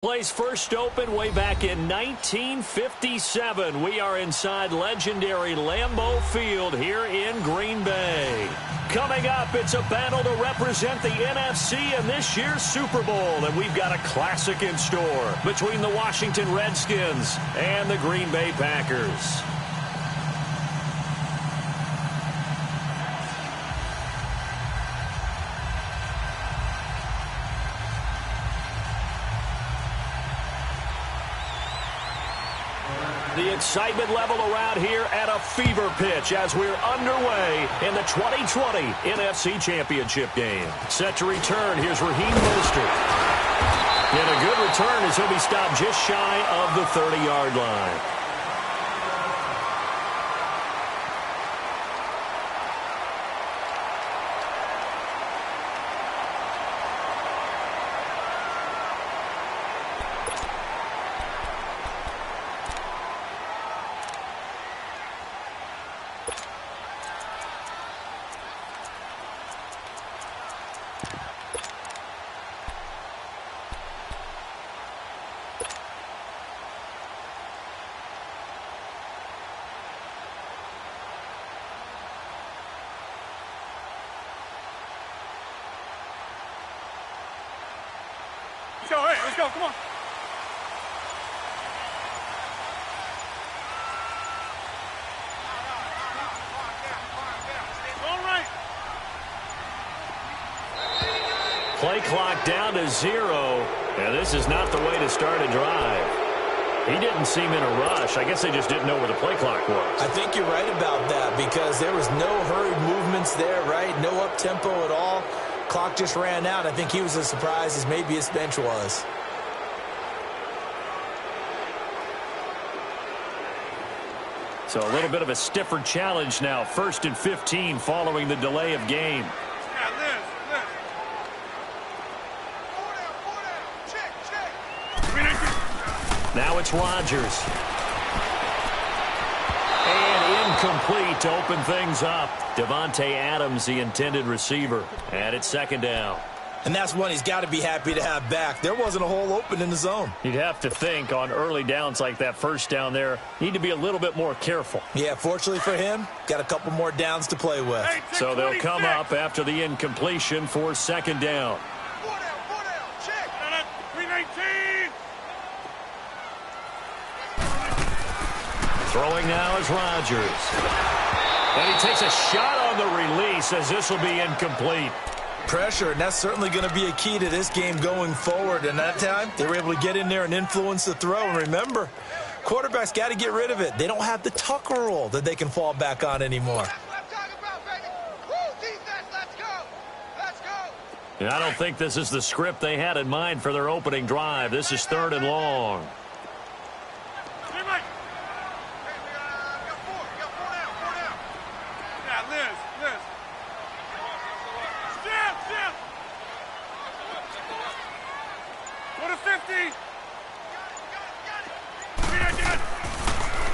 Place first opened way back in 1957. We are inside legendary Lambeau Field here in Green Bay. Coming up, it's a battle to represent the NFC in this year's Super Bowl, and we've got a classic in store between the Washington Redskins and the Green Bay Packers. The excitement level around here at a fever pitch as we're underway in the 2020 NFC Championship game. Set to return, here's Raheem Mostert. And a good return as he'll be stopped just shy of the 30-yard line. Hey, let's go, come on. All right. Play clock down to 0, and this is not the way to start a drive. He didn't seem in a rush. I guess they just didn't know where the play clock was. I think you're right about that because there was no hurried movements there, right? No up-tempo at all. Clock just ran out. I think he was as surprised as maybe his bench was. So a little bit of a stiffer challenge now. 1st and 15 following the delay of game. Yeah, Liz. Check. Now it's Rodgers. And incomplete to open things up. Devontae Adams, the intended receiver. And it's 2nd down. And that's one he's got to be happy to have back. There wasn't a hole open in the zone. You'd have to think on early downs like that first down there, need to be a little bit more careful. Yeah, fortunately for him, got a couple more downs to play with. Hey, So they'll come up after the incompletion for 2nd down. 4 down, check. 319. Throwing now is Rodgers. And he takes a shot on the release as this will be incomplete. Pressure, and that's certainly going to be a key to this game going forward. And that time, they were able to get in there and influence the throw. And remember, quarterbacks got to get rid of it. They don't have the Tucker rule that they can fall back on anymore. That's what I'm talking about, baby. Woo, defense, let's go. Let's go. And I don't think this is the script they had in mind for their opening drive. This is 3rd and long. Hey, Mike. Hey, we got 4. We got 4 down. Yeah, Liz. Step. Go to 50.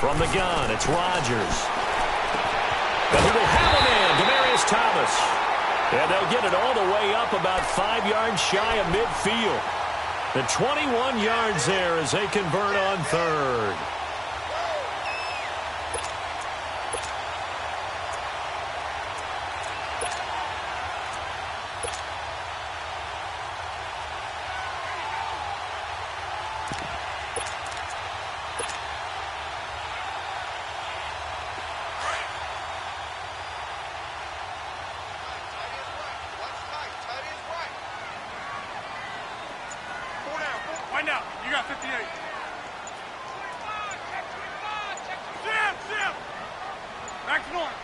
From the gun, it's Rodgers. And he will have him in, Demaryius Thomas. And they'll get it all the way up about 5 yards shy of midfield. The 21 yards there as they convert on 3rd. Wind out. You got 58. Zip. Back to north.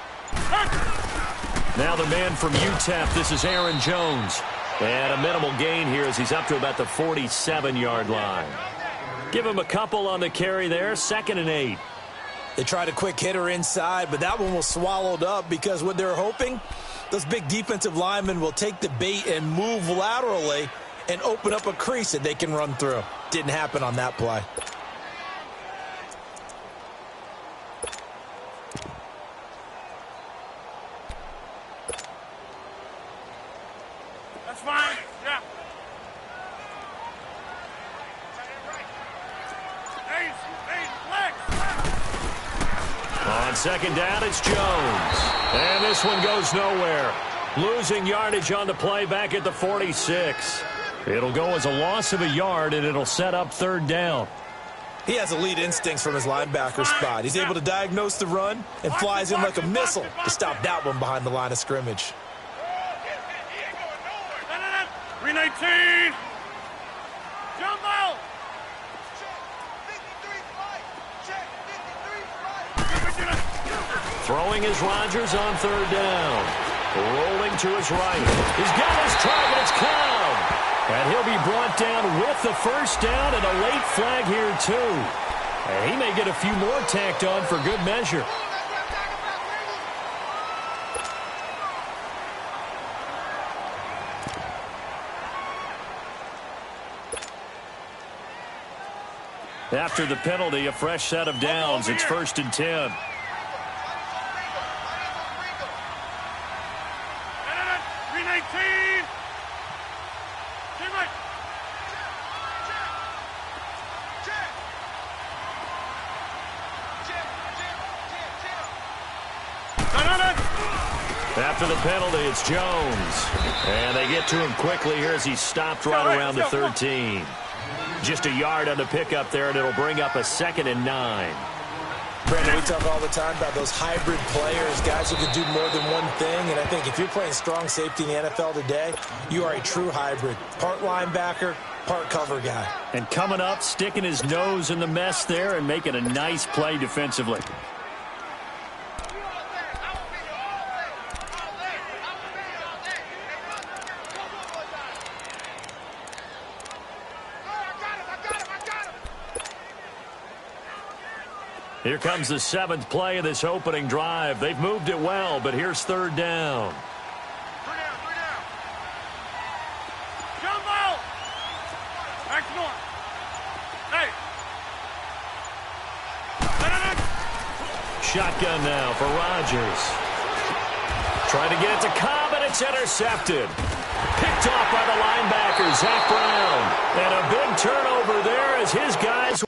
Now the man from UTEP, this is Aaron Jones. And a minimal gain here as he's up to about the 47-yard line. Give him a couple on the carry there, 2nd and 8. They tried a quick hitter inside, but that one was swallowed up because what they're hoping, those big defensive linemen will take the bait and move laterally and open up a crease that they can run through. Didn't happen on that play. That's fine. Yeah. On second down, it's Jones. And this one goes nowhere. Losing yardage on the play back at the 46. It'll go as a loss of a yard, and it'll set up third down. He has elite instincts from his linebacker spot. He's able to diagnose the run and flies in like a missile to stop that one behind the line of scrimmage. 319. Jump out. Throwing is Rodgers on third down. Rolling to his right. He's got his target. It's Cobb. And he'll be brought down with the first down and a late flag here, too. And he may get a few more tacked on for good measure. After the penalty, a fresh set of downs. It's 1st and 10. 319. After the penalty, it's Jones. And they get to him quickly here as he's stopped right around the 13. Just a yard on the pickup there, and it'll bring up a 2nd and 9. Brandon, we talk all the time about those hybrid players, guys who can do more than one thing. And I think if you're playing strong safety in the NFL today, you are a true hybrid. Part linebacker, part cover guy. And coming up, sticking his nose in the mess there and making a nice play defensively. Here comes the 7th play of this opening drive. They've moved it well, but here's third down. 3 down. Jump out. Back to north. Hey. Shotgun now for Rodgers. Trying to get it to Cobb, and it's intercepted. Picked off by the linebacker, Zach Brown. And a big turnover there as his guys...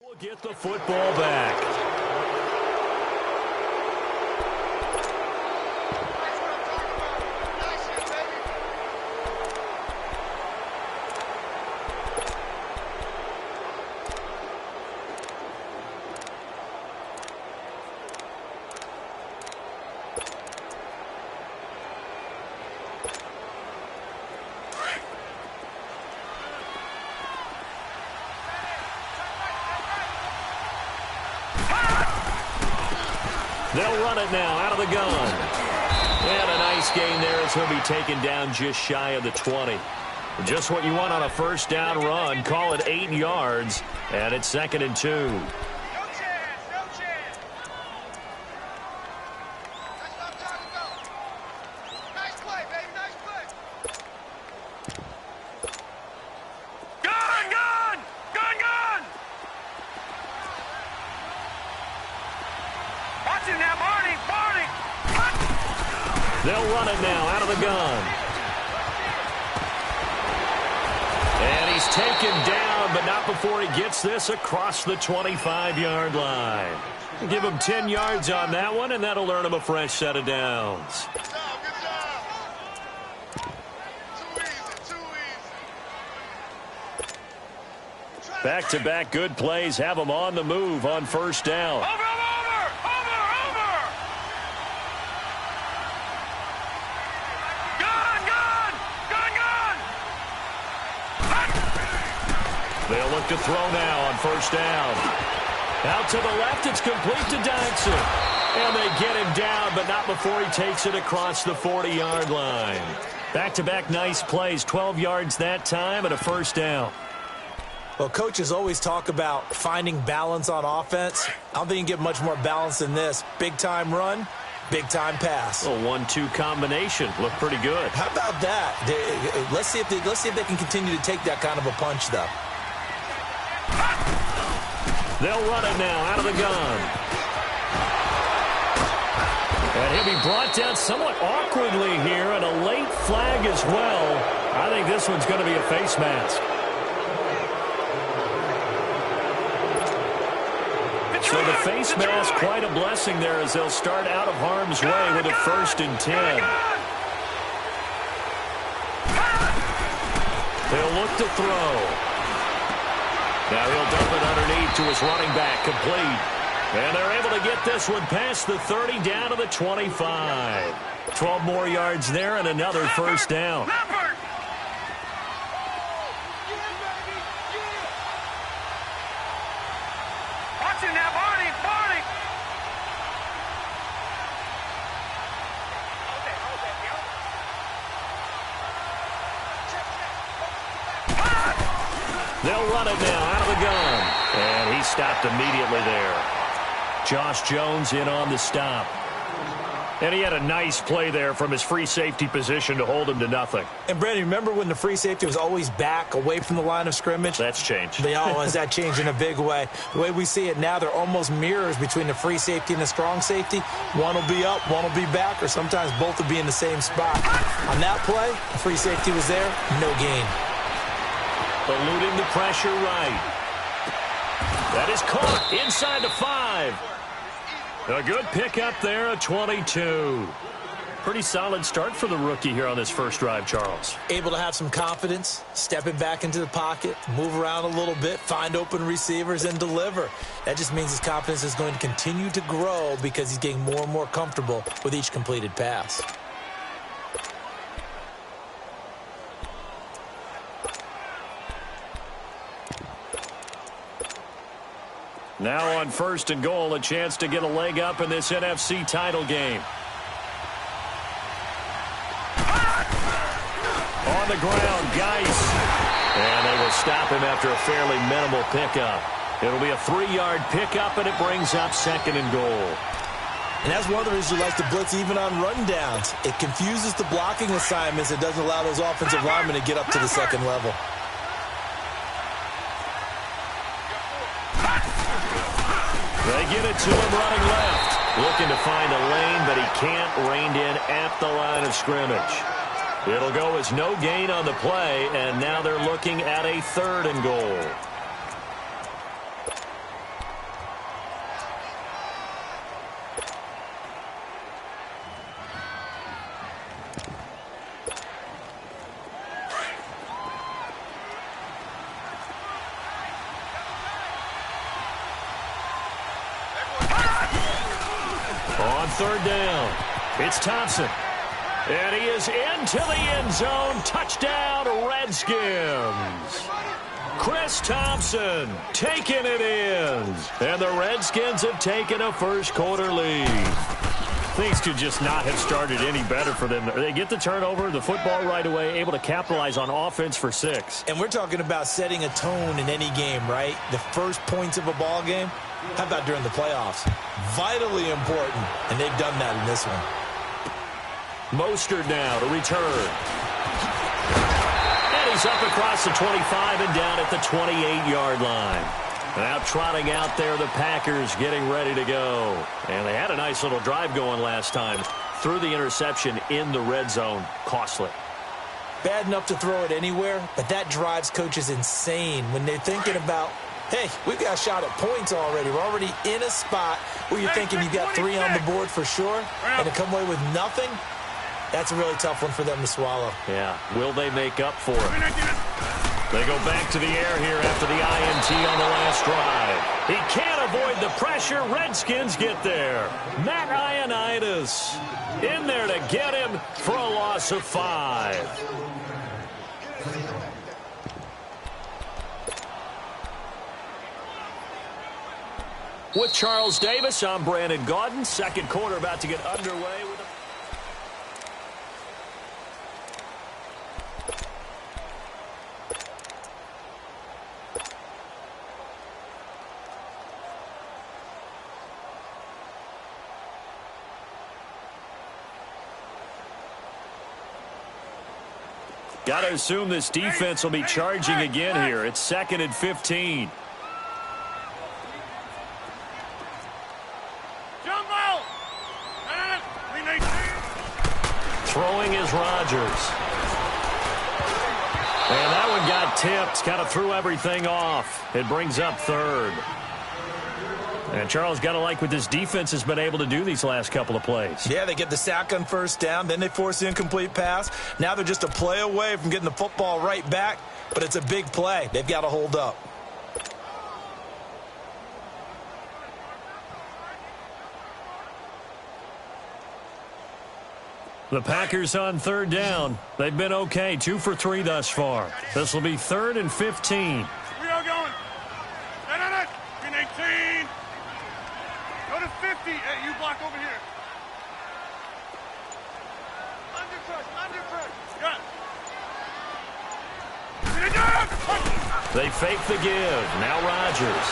We'll get the football back. They'll run it now out of the gun. And a nice gain there as he'll be taken down just shy of the 20. Just what you want on a first down run. Call it 8 yards. And it's 2nd and 2. No chance. Nice play, baby. Nice play. Gun! Watch him now, Barney. They'll run it now out of the gun. And he's taken down, but not before he gets this across the 25-yard line. Give him 10 yards on that one, and that'll earn him a fresh set of downs. Good job. Too easy. Back-to-back good plays have him on the move on first down. Over. They'll look to throw now on first down. Out to the left, it's complete to Dodson. And they get him down, but not before he takes it across the 40-yard line. Back-to-back nice plays, 12 yards that time and a first down. Well, coaches always talk about finding balance on offense. I don't think you can get much more balance than this. Big-time run, big-time pass. A 1-2 combination. Looked pretty good. How about that? Let's see if they can continue to take that kind of a punch, though. They'll run it now out of the gun. And he'll be brought down somewhat awkwardly here, and a late flag as well. I think this one's going to be a face mask. So the face mask, quite a blessing there as they'll start out of harm's way with a 1st and 10. They'll look to throw. Now he'll dump it underneath to his running back, complete. And they're able to get this one past the 30 down to the 25. 12 more yards there and another 1st down. They'll run it now out of the gun. And he stopped immediately there. Josh Jones in on the stop. And he had a nice play there from his free safety position to hold him to nothing. And, Brandon, remember when the free safety was always back away from the line of scrimmage? That's changed. That changed in a big way. The way we see it now, they're almost mirrors between the free safety and the strong safety. One will be up, one will be back, or sometimes both will be in the same spot. On that play, the free safety was there, no gain. Eluding the pressure right. That is caught inside the 5. A good pickup there at 22. Pretty solid start for the rookie here on this first drive, Charles. Able to have some confidence, stepping back into the pocket, move around a little bit, find open receivers, and deliver. That just means his confidence is going to continue to grow because he's getting more and more comfortable with each completed pass. Now on 1st and goal, a chance to get a leg up in this NFC title game. On the ground, Geis. And they will stop him after a fairly minimal pickup. It'll be a 3-yard pickup, and it brings up 2nd and goal. And that's one of the reasons you like to blitz even on rundowns. It confuses the blocking assignments. It doesn't allow those offensive linemen to get up to the 2nd level. They get it to him running left. Looking to find a lane, but he can't rein in at the line of scrimmage. It'll go as no gain on the play, and now they're looking at a 3rd and goal. On 3rd down, it's Thompson. And he is into the end zone. Touchdown, Redskins. Chris Thompson taking it in. And the Redskins have taken a first-quarter lead. Things could just not have started any better for them. They get the turnover, the football right away, able to capitalize on offense for 6. And we're talking about setting a tone in any game, right? The first points of a ball game. How about during the playoffs? Vitally important, and they've done that in this one. Mostert now to return. And he's up across the 25 and down at the 28-yard line. Now trotting out there, the Packers getting ready to go. And they had a nice little drive going last time. Threw the interception in the red zone. Costly. Bad enough to throw it anywhere, but that drives coaches insane when they're thinking about, hey, we've got a shot at points already. We're already in a spot where you're thinking you got 3 on the board for sure, and to come away with nothing, that's a really tough one for them to swallow. Yeah. Will they make up for it? They go back to the air here after the INT on the last drive. He can't avoid the pressure. Redskins get there. Matt Ioannidis in there to get him for a loss of 5. With Charles Davis, I'm Brandon Gaudin. Second quarter about to get underway with a Got to assume this defense will be charging again here. It's 2nd and 15. Throwing is Rodgers. And that one got tipped. Kind of threw everything off. It brings up 3rd. And Charles, got to like what this defense has been able to do these last couple of plays. Yeah, they get the sack on 1st down. Then they force the incomplete pass. Now they're just a play away from getting the football right back. But it's a big play. They've got to hold up. The Packers on 3rd down. They've been okay. 2 for 3 thus far. This will be 3rd and 15. We are going. No. Pin 18. Go to 50. Hey, you block over here. Under pressure. Got it. They fake the give. Now Rodgers.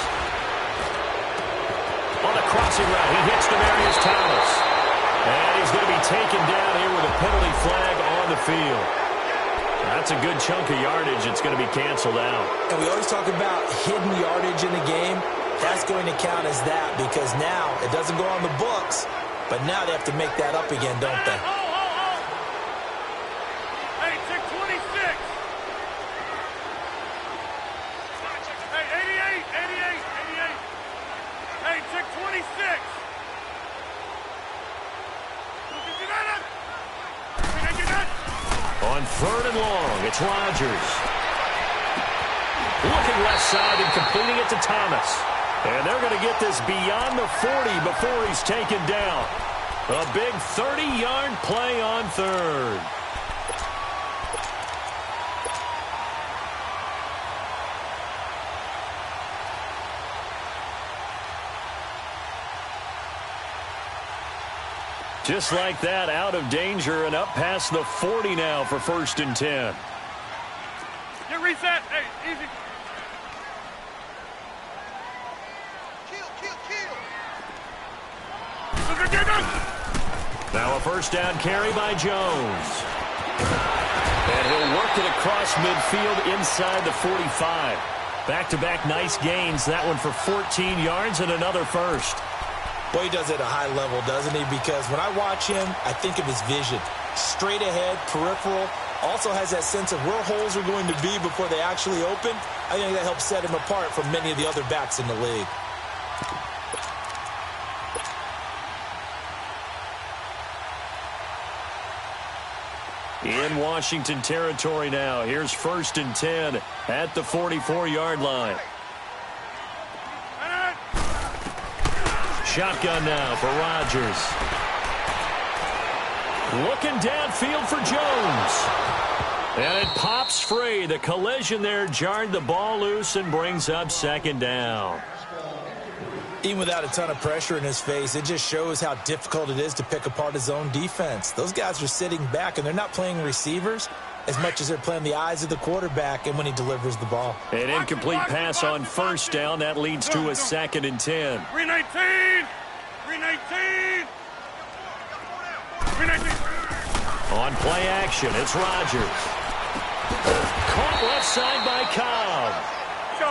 On a crossing route, he hits Demaryius Thomas. And he's going to be taken down here with a penalty flag on the field. That's a good chunk of yardage. It's going to be canceled out. And we always talk about hidden yardage in the game. That's going to count as that because now it doesn't go on the books, but now they have to make that up again, don't they? Hey, check 26. Hey, 88. Hey, check 26. On 3rd and long, it's Rodgers. Looking left side and completing it to Thomas. And they're going to get this beyond the 40 before he's taken down. A big 30-yard play on 3rd. Just like that, out of danger and up past the 40 now for 1st and 10. Get reset. Hey, easy. Now a 1st down carry by Jones. And he'll work it across midfield inside the 45. Back-to-back nice gains. That one for 14 yards and another 1st. Well, he does it at a high level, doesn't he? Because when I watch him, I think of his vision. Straight ahead, peripheral. Also has that sense of where holes are going to be before they actually open. I think that helps set him apart from many of the other backs in the league. In Washington territory now. Here's 1st and 10 at the 44-yard line. Shotgun now for Rodgers. Looking downfield for Jones. And it pops free. The collision there jarred the ball loose and brings up 2nd down. Even without a ton of pressure in his face, it just shows how difficult it is to pick apart his own defense. Those guys are sitting back, and they're not playing receivers as much as they're playing the eyes of the quarterback and when he delivers the ball. An incomplete pass on 1st down. That leads to a 2nd and 10. 319. On play action, it's Rodgers. Caught left side by Cobb.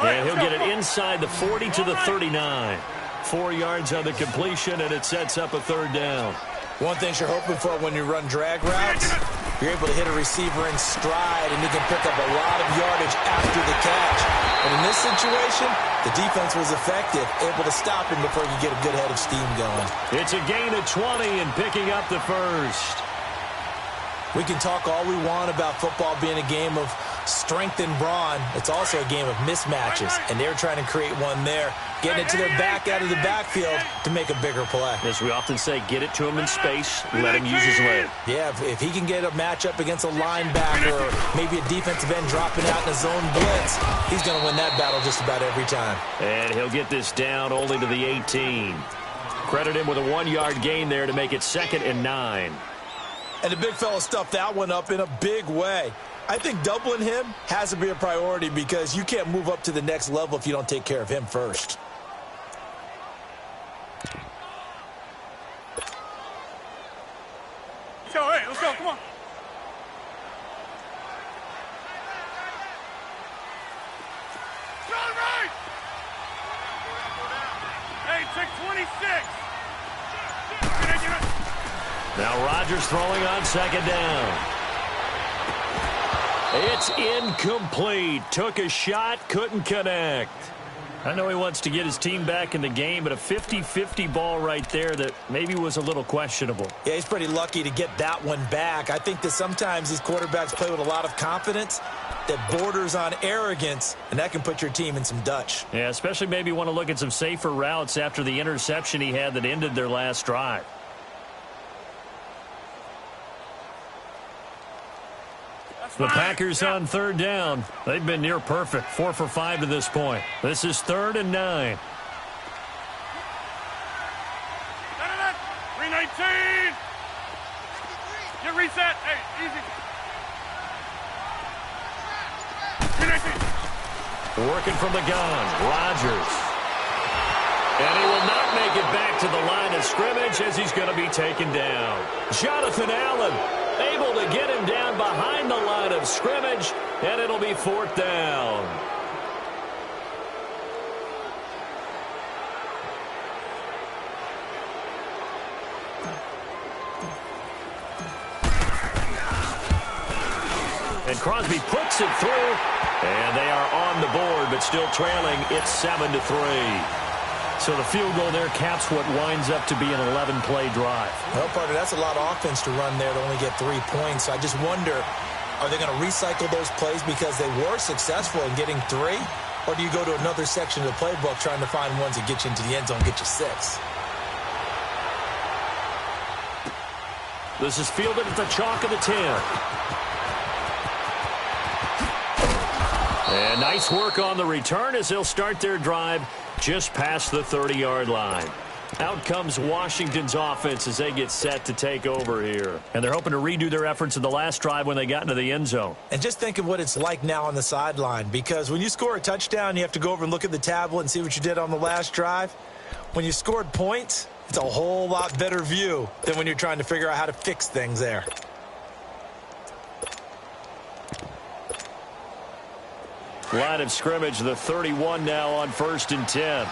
And he'll get it inside the 40 to the 39. 4 yards on the completion, and it sets up a 3rd down. One thing you're hoping for when you run drag routes, you're able to hit a receiver in stride, and he can pick up a lot of yardage after the catch. And in this situation, the defense was effective, able to stop him before you get a good head of steam going. It's a gain of 20 and picking up the 1st. We can talk all we want about football being a game of strength and brawn. It's also a game of mismatches, and they're trying to create one there, getting it to their back out of the backfield to make a bigger play. As we often say, get it to him in space, let him use his leg. Yeah, if he can get a matchup against a linebacker or maybe a defensive end dropping out in a zone blitz, he's going to win that battle just about every time. And he'll get this down only to the 18. Credit him with a 1-yard gain there to make it 2nd and 9. And the big fella stuffed that one up in a big way. I think doubling him has to be a priority because you can't move up to the next level if you don't take care of him first. Hey, let's go, come on. 26. Now Rodgers throwing on second down. It's incomplete. Took a shot, couldn't connect. I know he wants to get his team back in the game, but a 50-50 ball right there that maybe was a little questionable. Yeah, he's pretty lucky to get that one back. I think that sometimes these quarterbacks play with a lot of confidence that borders on arrogance, and that can put your team in some Dutch. Yeah, especially maybe want to look at some safer routes after the interception he had that ended their last drive. The Packers on third down. They've been near perfect. 4 for 5 to this point. This is 3rd and 9. 319. Get reset. Hey, easy. 319. Working from the gun. Rodgers. And he will not make it back to the line of scrimmage as he's going to be taken down. Jonathan Allen able to get him down behind the line of scrimmage, and it'll be 4th down. And Crosby puts it through, and they are on the board, but still trailing. It's 7-3. So the field goal there caps what winds up to be an 11-play drive. Well, partner, that's a lot of offense to run there to only get 3 points. I just wonder, are they going to recycle those plays because they were successful in getting 3? Or do you go to another section of the playbook trying to find ones that get you into the end zone, get you 6? This is fielded at the chalk of the 10. And nice work on the return as they'll start their drive just past the 30-yard line. Out comes Washington's offense as they get set to take over here. And they're hoping to redo their efforts in the last drive when they got into the end zone. And just think of what it's like now on the sideline, because when you score a touchdown, you have to go over and look at the tablet and see what you did on the last drive. When you scored points, it's a whole lot better view than when you're trying to figure out how to fix things there. Line of scrimmage, the 31 now on 1st and 10.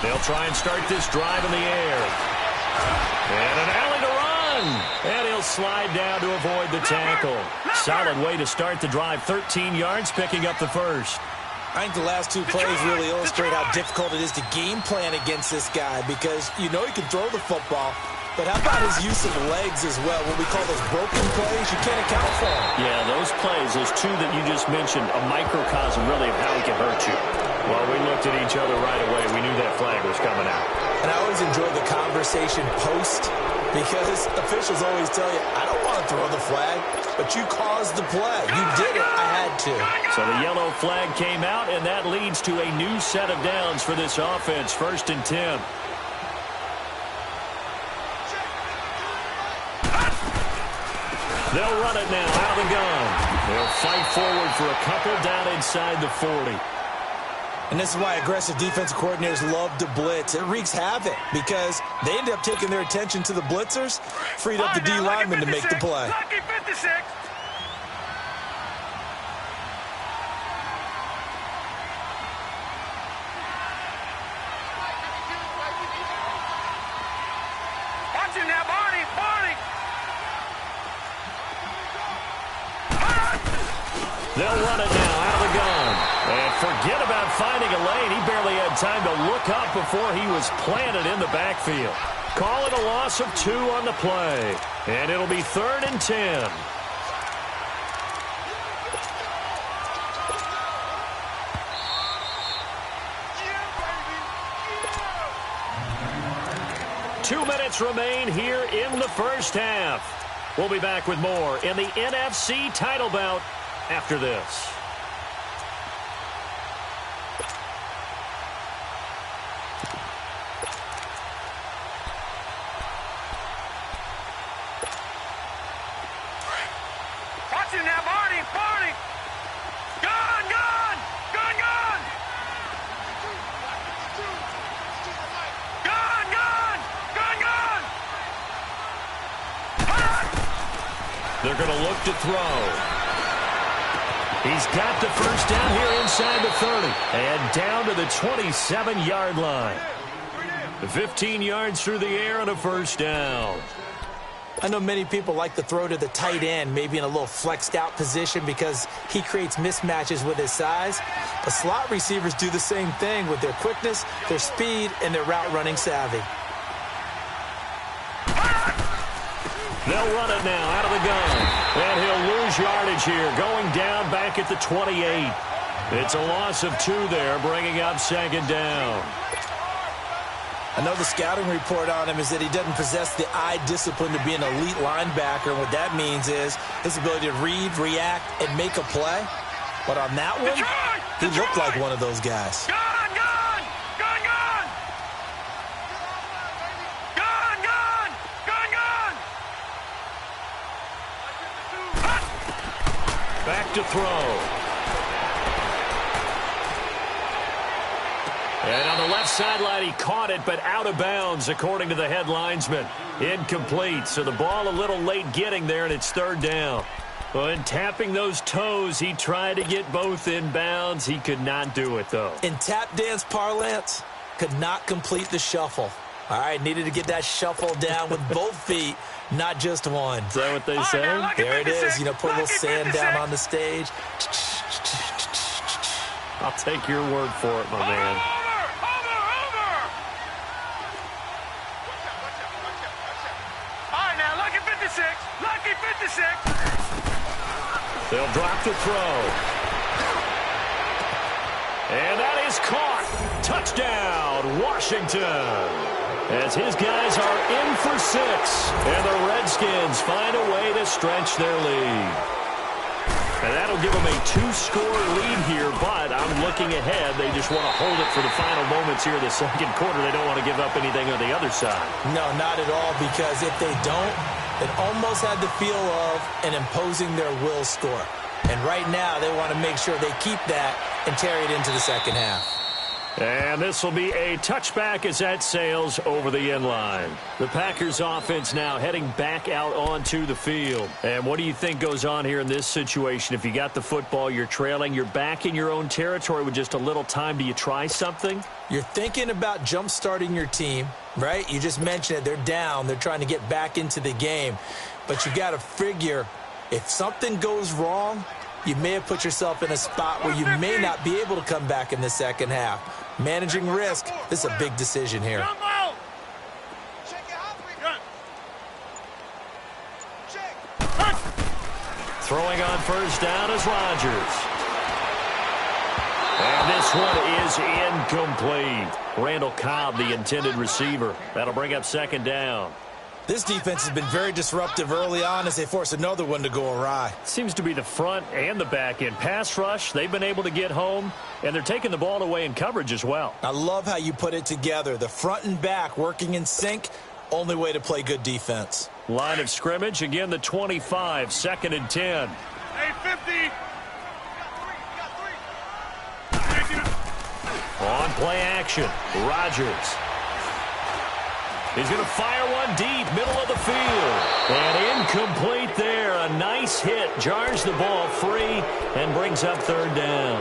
They'll try and start this drive in the air. And an alley to run. And he'll slide down to avoid the tackle. Solid way to start the drive. 13 yards, picking up the first. I think the last 2 plays really illustrate how difficult it is to game plan against this guy, because you know he can throw the football, but how about his use of legs as well? What we call those broken plays, you can't account for them. Yeah, those plays, those 2 that you just mentioned, a microcosm really of how he can hurt you. Well, we looked at each other right away. We knew that flag was coming out. And I always enjoy the conversation post, because officials always tell you, I don't want to throw the flag, but you caused the play. You did it. I had to. So the yellow flag came out, and that leads to a new set of downs for this offense. 1st and 10. They'll run it now out of the gun. They'll fight forward for a couple down inside the 40. And this is why aggressive defensive coordinators love to blitz. It wreaks havoc because they end up taking their attention to the blitzers, freed up the D lineman to make the play. Lucky 56. Watch him now, Barney. Barney. They'll run it now out of the gun. And forget about finding a lane. He barely had time to look up before he was planted in the backfield. Call it a loss of 2 on the play. And it'll be 3rd and 10. Yeah, 2 minutes remain here in the first half. We'll be back with more in the NFC title bout after this. Watch him now, Barney. Barney. Gun, gun. Gun, gun. Gun, gun. back to throw. He's got the first down here inside the 30. And down to the 27-yard line. 15 yards through the air and a first down. I know many people like to throw to the tight end, maybe in a little flexed out position because he creates mismatches with his size. But slot receivers do the same thing with their quickness, their speed, and their route running savvy. They'll run it now out of the gun. And he'll lose yardage here, going down back at the 28. It's a loss of 2 there, bringing up second down. I know the scouting report on him is that he doesn't possess the eye discipline to be an elite linebacker. What that means is his ability to read, react, and make a play. But on that one, he looked like one of those guys. Gone, gone! Gone, gone! Gone, gone! Gone, gone! Back to throw. And on the left sideline, he caught it, but out of bounds, according to the head linesman. Incomplete, so the ball a little late getting there, and it's third down. But tapping those toes, he tried to get both in bounds. He could not do it, though. In tap dance parlance, could not complete the shuffle. All right, needed to get that shuffle down with both feet, not just one. Is that what they say? Now, There it is. You know, put a little sand down on the stage. I'll take your word for it, my man. Lucky 56. They'll drop the throw. And that is caught. Touchdown, Washington. As his guys are in for 6. And the Redskins find a way to stretch their lead. And that'll give them a 2-score lead here, but I'm looking ahead. They just want to hold it for the final moments here of the second quarter. They don't want to give up anything on the other side. No, not at all, because if they don't, it almost had the feel of an imposing their will score. And right now, they want to make sure they keep that and carry it into the second half. And this will be a touchback as that sails over the end line. The Packers offense now heading back out onto the field. And what do you think goes on here in this situation? If you got the football, you're trailing, you're back in your own territory with just a little time. Do you try something? You're thinking about jump-starting your team, right? You just mentioned it. They're down. They're trying to get back into the game. But you got to figure if something goes wrong, you may have put yourself in a spot where you may not be able to come back in the second half. Managing risk, this is a big decision here. Throwing on first down is Rodgers. And this one is incomplete. Randall Cobb, the intended receiver. That'll bring up second down. This defense has been very disruptive early on as they force another one to go awry. Seems to be the front and the back end. Pass rush, they've been able to get home, and they're taking the ball away in coverage as well. I love how you put it together. The front and back working in sync, only way to play good defense. Line of scrimmage, again the 25, 2nd and 10. Hey, 50. On play action, Rodgers. He's going to fire one deep, middle of the field. And incomplete there. A nice hit. Jars the ball free and brings up third down.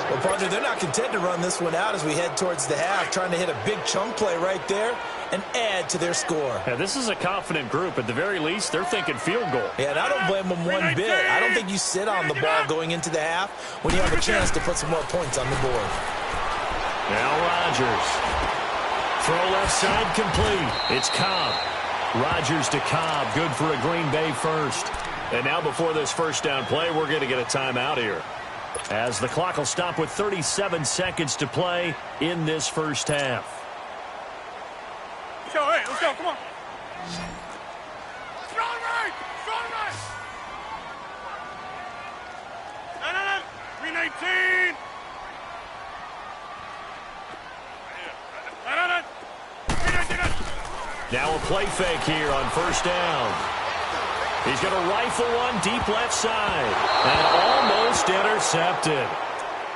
Well, partner, they're not content to run this one out as we head towards the half, trying to hit a big chunk play right there and add to their score. Yeah, this is a confident group. At the very least, they're thinking field goal. Yeah, and I don't blame them one bit. I don't think you sit on the ball going into the half when you have a chance to put some more points on the board. Now Rodgers. Throw left side complete. It's Cobb. Rodgers to Cobb. Good for a Green Bay first. And now before this first down play, we're going to get a timeout here, as the clock will stop with 37 seconds to play in this first half. Let's go, hey, let's go, come on. Strong right, strong right. No. 319. Now a play fake here on first down. He's going to rifle one deep left side. And almost intercepted.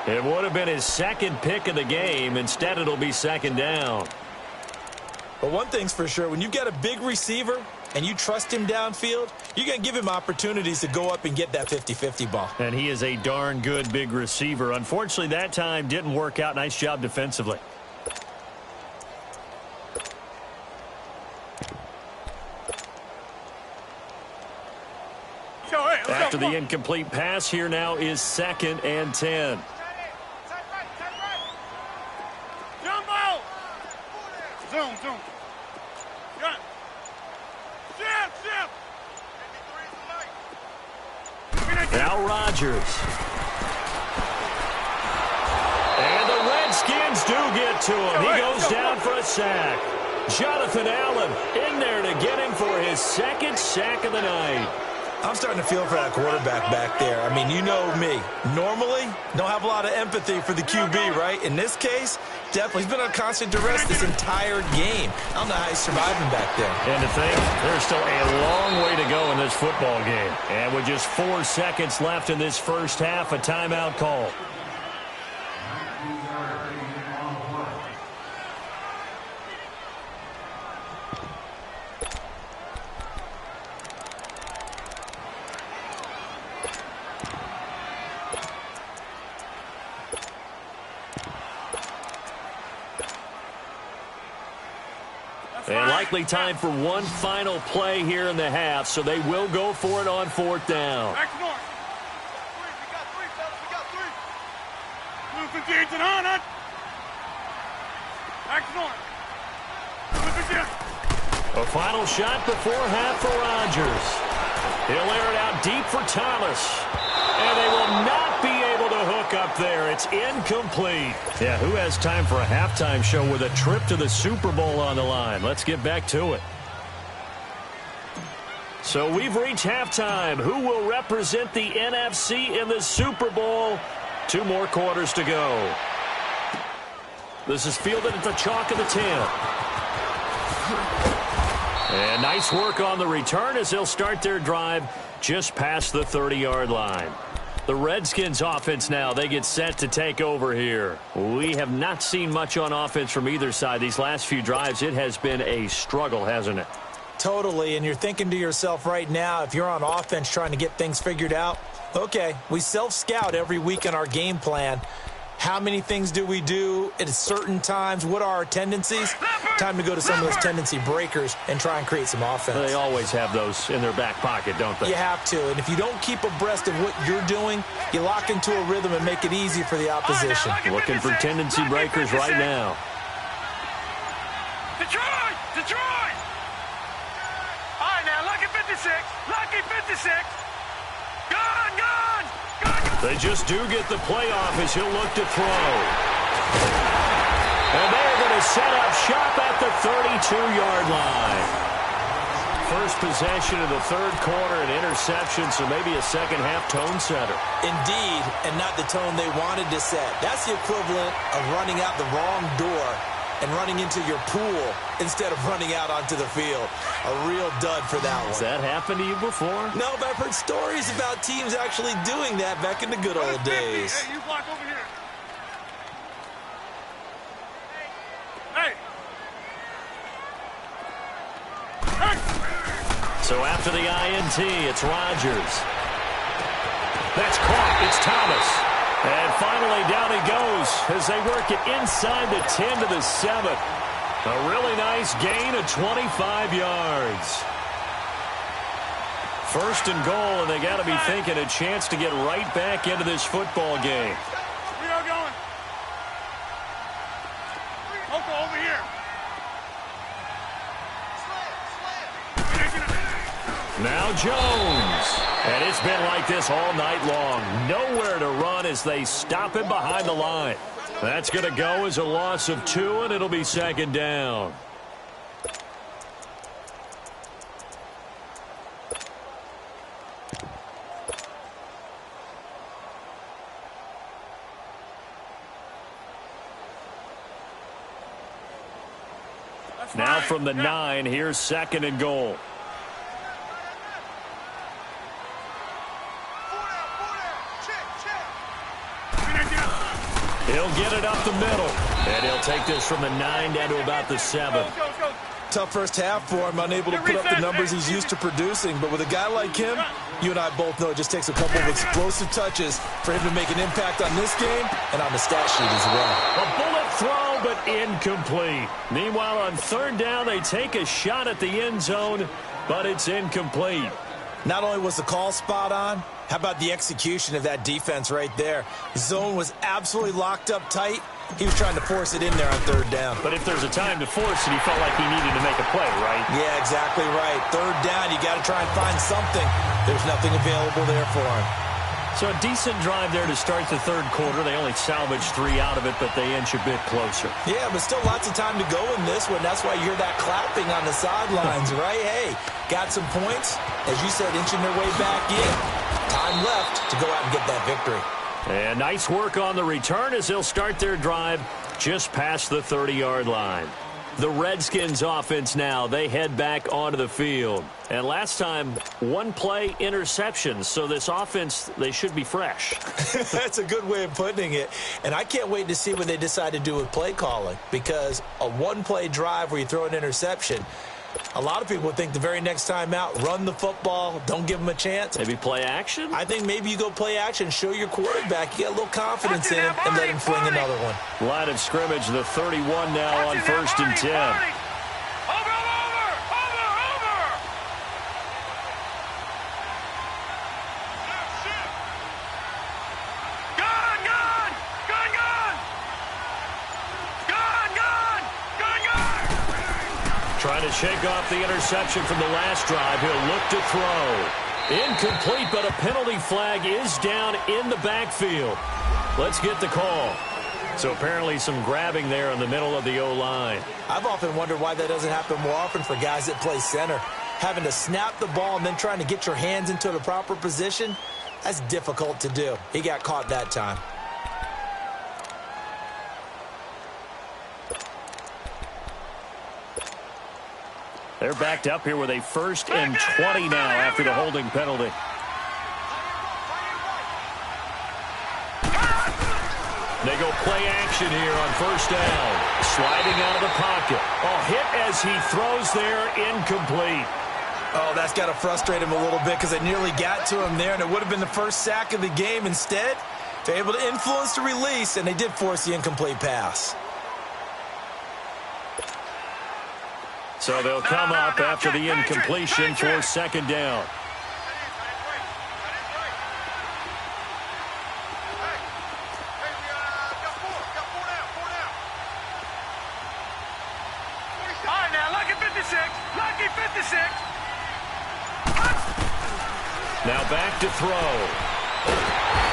It would have been his second pick of the game. Instead, it'll be second down. But one thing's for sure, when you've got a big receiver and you trust him downfield, you're going to give him opportunities to go up and get that 50-50 ball. And he is a darn good big receiver. Unfortunately, that time didn't work out. Nice job defensively. After the incomplete pass, here now is 2nd and 10. Jumbo! Zoom, zoom. Gun. Jim. Now Rodgers. And the Redskins do get to him. He goes down for a sack. Jonathan Allen in there to get him for his 2nd sack of the night. I'm starting to feel for that quarterback back there. I mean, you know me. Normally, don't have a lot of empathy for the QB, right? In this case, definitely. He's been on constant duress this entire game. I don't know how he's surviving back there. And to think, there's still a long way to go in this football game. And with just 4 seconds left in this first half, a timeout call. And likely time for one final play here in the half, so they will go for it on 4th down. Back north. We got three, fellas. We got three. Blue 58 to the on. Back north. Blue 58. A final shot before half for Rodgers. He'll air it out deep for Thomas. And they will not be able to hook up there. It's incomplete. Yeah, who has time for a halftime show with a trip to the Super Bowl on the line? Let's get back to it. So we've reached halftime. Who will represent the NFC in the Super Bowl? 2 more quarters to go. This is fielded at the chalk of the 10. And nice work on the return as they'll start their drive just past the 30-yard line. The Redskins offense now, they get set to take over here. We have not seen much on offense from either side. These last few drives, it has been a struggle, hasn't it? Totally, and you're thinking to yourself right now, if you're on offense trying to get things figured out, okay, we self-scout every week in our game plan. How many things do we do at certain times? What are our tendencies? Time to go to some of those tendency breakers and try and create some offense. They always have those in their back pocket, don't they? You have to, and if you don't keep abreast of what you're doing, you lock into a rhythm and make it easy for the opposition. Looking for tendency breakers right now. Detroit! Detroit! All right, now, lucky 56. Lucky 56. Gone, gone! They just do get the playoff as he'll look to throw. And they're going to set up shop at the 32-yard line. First possession of the 3rd quarter, an interception, so maybe a second-half tone setter. Indeed, and not the tone they wanted to set. That's the equivalent of running out the wrong door and running into your pool instead of running out onto the field. A real dud for that one. Has that happened to you before? No, but I've heard stories about teams actually doing that back in the good old days. Hey, you block over here. Hey. So after the INT, it's Rodgers. That's caught. It's Thomas. And finally down he goes as they work it inside the 10 to the 7. A really nice gain of 25 yards. First and goal, and they got to be thinking a chance to get right back into this football game. We are going. Oko over here. Now Jones. And it's been like this all night long. Nowhere to run as they stop him behind the line. That's going to go as a loss of 2, and it'll be 2nd down. Now from the 9, here's 2nd and goal. He'll get it up the middle, and he'll take this from the 9 down to about the 7. tough first half for him, unable to put up the numbers he's used to producing. But with a guy like him, you and I both know it just takes a couple of explosive touches for him to make an impact on this game and on the stat sheet as well. A bullet throw, but incomplete. Meanwhile, on third down, they take a shot at the end zone, but it's incomplete. Not only was the call spot on, how about the execution of that defense right there? Zone was absolutely locked up tight. He was trying to force it in there on third down. But if there's a time to force it, he felt like he needed to make a play, right? Yeah, exactly right. Third down, you got to try and find something. There's nothing available there for him. So a decent drive there to start the third quarter. They only salvaged 3 out of it, but they inch a bit closer. Yeah, but still lots of time to go in this one. That's why you hear that clapping on the sidelines, right? Hey, got some points. As you said, inching their way back in. Time left to go out and get that victory. And nice work on the return as they'll start their drive just past the 30-yard line. The Redskins offense now, they head back onto the field. And last time, one play interception. So this offense, they should be fresh. That's a good way of putting it. And I can't wait to see what they decide to do with play calling. Because a one-play drive where you throw an interception, a lot of people think the very next time out, run the football, don't give them a chance. Maybe play action? I think maybe you go play action, show your quarterback, you get a little confidence in him, and let him fling another one. Line of scrimmage, the 31 now on 1st and 10. Over! Trying to shake off the interception from the last drive. He'll look to throw. Incomplete, but a penalty flag is down in the backfield. Let's get the call. So apparently some grabbing there in the middle of the O-line. I've often wondered why that doesn't happen more often for guys that play center. Having to snap the ball and then trying to get your hands into the proper position, that's difficult to do. He got caught that time. They're backed up here with a 1st and 20 now after the holding penalty. They go play action here on 1st down. Sliding out of the pocket. Oh, hit as he throws there, incomplete. Oh, that's got to frustrate him a little bit because they nearly got to him there, and it would have been the first sack of the game. Instead, they're able to influence the release, and they did force the incomplete pass. So they'll come up after the incompletion for 2nd down. Now back to throw.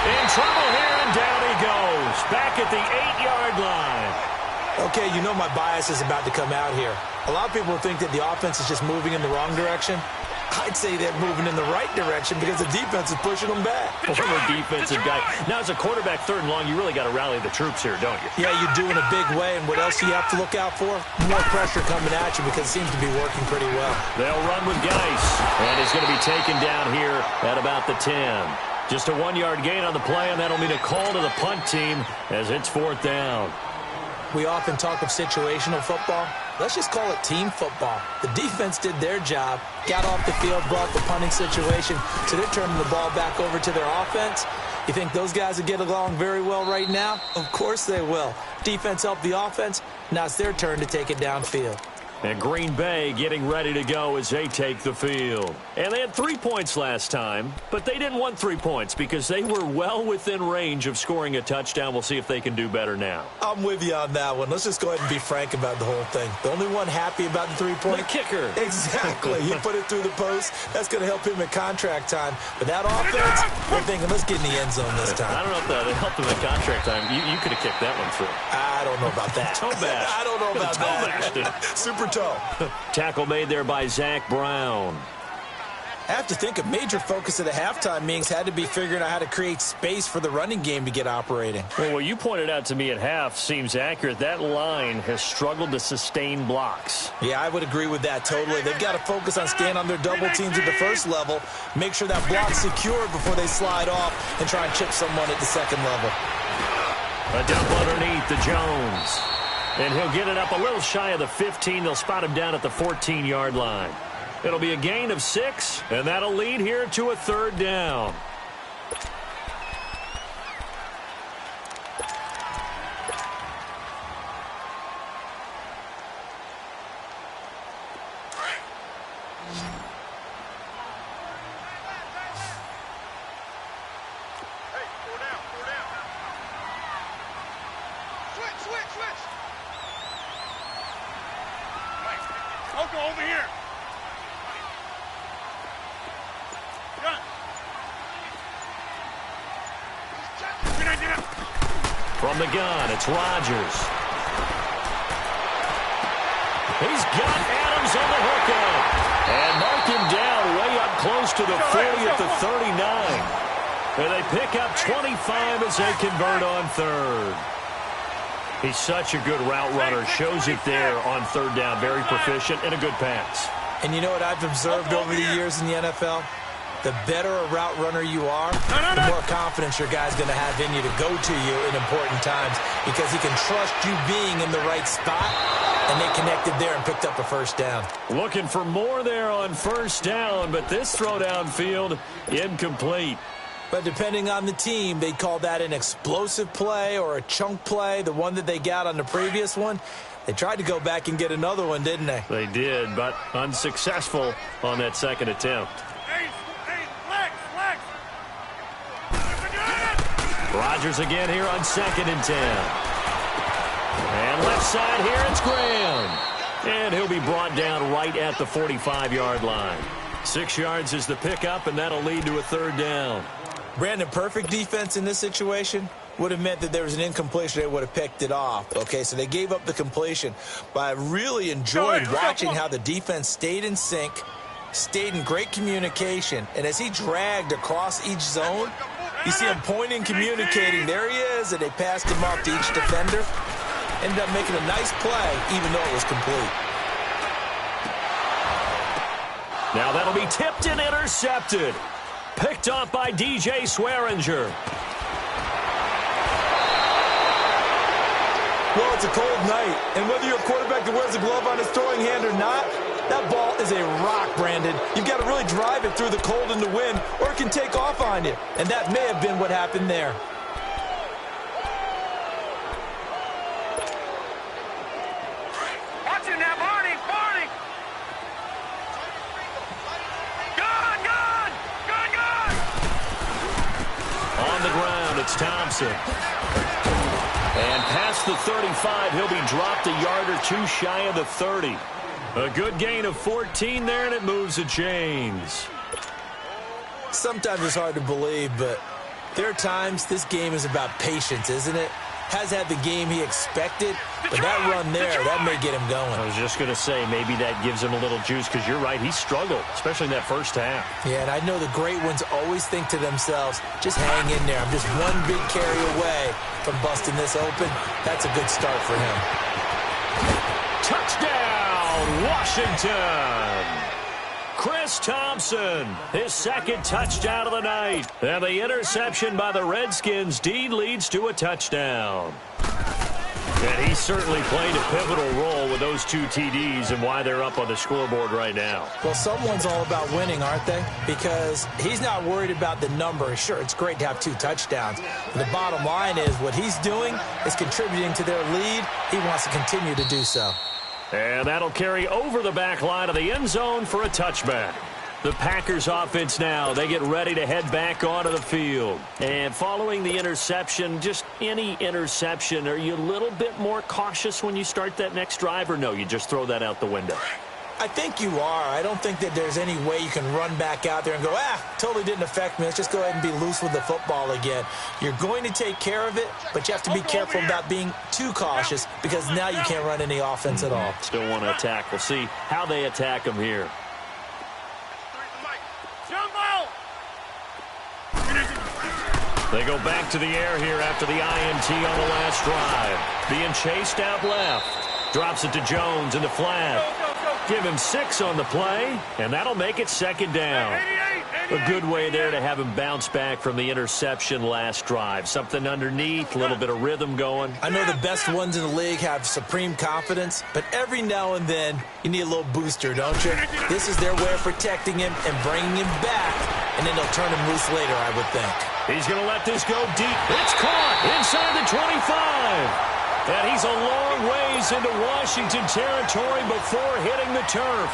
In trouble here, and down he goes. Back at the 8-yard line. Okay, you know my bias is about to come out here. A lot of people think that the offense is just moving in the wrong direction. I'd say they're moving in the right direction because the defense is pushing them back. Former defensive guy. Now, as a quarterback 3rd and long, you really got to rally the troops here, don't you? Yeah, you do in a big way. And what else do you have to look out for? More pressure coming at you because it seems to be working pretty well. They'll run with Geis. And he's going to be taken down here at about the 10. Just a 1-yard gain on the play, and that'll mean a call to the punt team as it's 4th down. We often talk of situational football. Let's just call it team football. The defense did their job, got off the field, brought the punting situation, so they're turning the ball back over to their offense. You think those guys will get along very well right now? Of course they will. Defense helped the offense. Now it's their turn to take it downfield. And Green Bay getting ready to go as they take the field. And they had 3 points last time, but they didn't want 3 points because they were well within range of scoring a touchdown. We'll see if they can do better now. I'm with you on that one. Let's just go ahead and be frank about the whole thing. The only one happy about the 3-point? The kicker. Exactly. He put it through the post. That's going to help him at contract time. But that offense, they're thinking, let's get in the end zone this time. I don't know if that helped him at contract time. You could have kicked that one through. I don't know about that. Toe bash. I don't know about that. Super toe. Tackle made there by Zach Brown. I have to think a major focus of the halftime meetings had to be figuring out how to create space for the running game to get operating. Well, what you pointed out to me at half seems accurate. That line has struggled to sustain blocks. Yeah, I would agree with that totally. They've got to focus on staying on their double teams at the first level, make sure that block's secured before they slide off and try and chip someone at the second level. A dump underneath to Jones. And he'll get it up a little shy of the 15. They'll spot him down at the 14-yard line. It'll be a gain of 6, and that'll lead here to a 3rd down. Over here. From the gun, it's Rodgers. He's got Adams on the hookup. And mark him down way up close to the 40 at the 39. And they pick up 25 as they convert on 3rd. He's such a good route runner. Shows it there on 3rd down. Very proficient and a good pass. And you know what I've observed over the years in the NFL? The better a route runner you are, the more confidence your guy's going to have in you to go to you in important times because he can trust you being in the right spot, and they connected there and picked up a 1st down. Looking for more there on 1st down, but this throw downfield incomplete. But depending on the team, they'd call that an explosive play or a chunk play, the one that they got on the previous one. They tried to go back and get another one, didn't they? They did, but unsuccessful on that 2nd attempt. Rodgers again here on 2nd and 10. And left side here, it's Graham. And he'll be brought down right at the 45-yard line. 6 yards is the pickup, and that'll lead to a 3rd down. Brandon, perfect defense in this situation would have meant that there was an incompletion. They would have picked it off. Okay, so they gave up the completion. But I really enjoyed watching how the defense stayed in sync, stayed in great communication, and as he dragged across each zone, you see him pointing, communicating. There he is, and they passed him off to each defender. Ended up making a nice play, even though it was complete. Now that'll be tipped and intercepted. Picked off by DJ Swearinger. Well, it's a cold night, and whether you're a quarterback that wears a glove on his throwing hand or not, that ball is a rock, Brandon. You've got to really drive it through the cold and the wind, or it can take off on you. And that may have been what happened there. Watch it now, Barney! Barney! Gun! On the ground, it's Thompson. And past the 35, he'll be dropped a yard or 2 shy of the 30. A good gain of 14 there, and it moves the chains. Sometimes it's hard to believe, but there are times this game is about patience, isn't it? Has had the game he expected, but that run there, that may get him going. I was just going to say, maybe that gives him a little juice, because you're right, he struggled, especially in that 1st half. Yeah, and I know the great ones always think to themselves, just hang in there. I'm just one big carry away from busting this open. That's a good start for him. Touchdown, Washington! Chris Thompson, his 2nd touchdown of the night. And the interception by the Redskins deed leads to a touchdown. And he certainly played a pivotal role with those 2 TDs and why they're up on the scoreboard right now. Well, someone's all about winning, aren't they? Because he's not worried about the number. Sure, it's great to have 2 touchdowns. But the bottom line is what he's doing is contributing to their lead. He wants to continue to do so. And that'll carry over the back line of the end zone for a touchback. The Packers offense now, they get ready to head back onto the field. And following the interception, just any interception, are you a little bit more cautious when you start that next drive, or no, you just throw that out the window? I think you are. I don't think that there's any way you can run back out there and go, totally didn't affect me. Let's just go ahead and be loose with the football again. You're going to take care of it, but you have to be careful about being too cautious because now you can't run any offense at all. Still want to attack. We'll see how they attack them here. They go back to the air here after the INT on the last drive. Being chased out left. Drops it to Jones in the flat. Give him 6 on the play, and that'll make it 2nd down. A good way there to have him bounce back from the interception last drive. Something underneath, a little bit of rhythm going. I know the best ones in the league have supreme confidence, but every now and then you need a little booster, don't you? This is their way of protecting him and bringing him back, and then they'll turn him loose later, I would think. He's going to let this go deep. It's caught inside the 25. And he's a long ways into Washington territory before hitting the turf.